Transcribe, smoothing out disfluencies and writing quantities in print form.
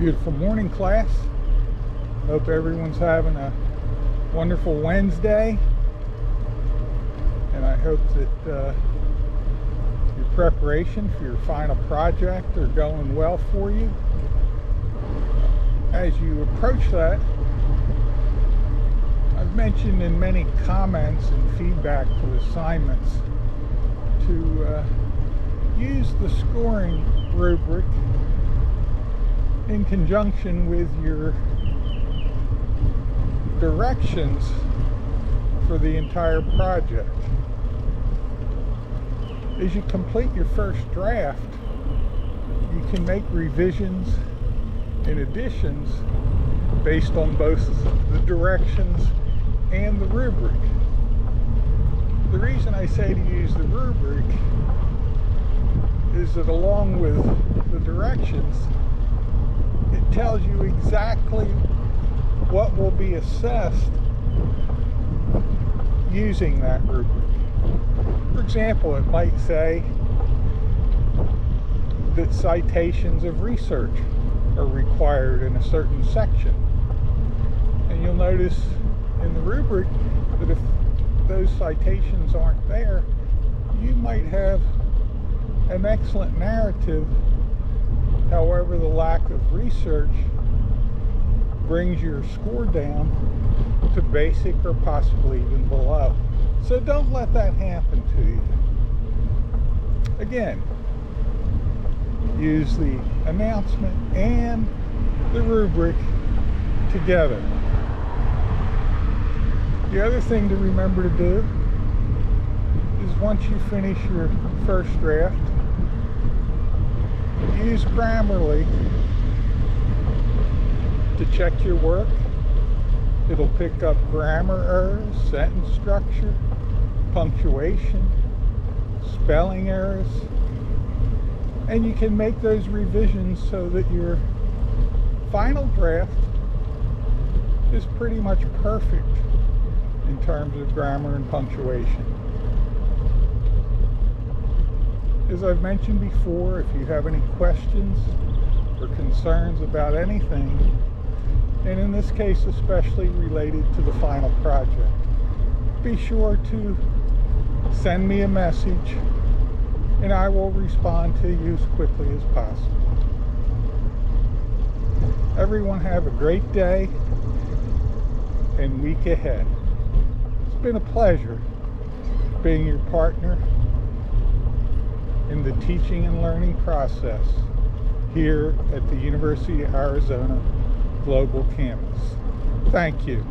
Beautiful morning, class. Hope everyone's having a wonderful Wednesday, and I hope that your preparation for your final project are going well for you. As you approach that, I've mentioned in many comments and feedback to assignments to use the scoring rubric in conjunction with your directions for the entire project. As you complete your first draft, you can make revisions and additions based on both the directions and the rubric. The reason I say to use the rubric is that along with the directions, it tells you exactly what will be assessed using that rubric. For example, it might say that citations of research are required in a certain section. And you'll notice in the rubric that if those citations aren't there, you might have an excellent narrative. However, the lack of research brings your score down to basic or possibly even below. So don't let that happen to you. Again, use the announcement and the rubric together. The other thing to remember to do is once you finish your first draft, use Grammarly to check your work. It'll pick up grammar errors, sentence structure, punctuation, spelling errors, and you can make those revisions so that your final draft is pretty much perfect in terms of grammar and punctuation. As I've mentioned before, if you have any questions or concerns about anything, and in this case especially related to the final project, be sure to send me a message and I will respond to you as quickly as possible. Everyone have a great day and week ahead. It's been a pleasure being your partner in the teaching and learning process here at the University of Arizona Global Campus. Thank you.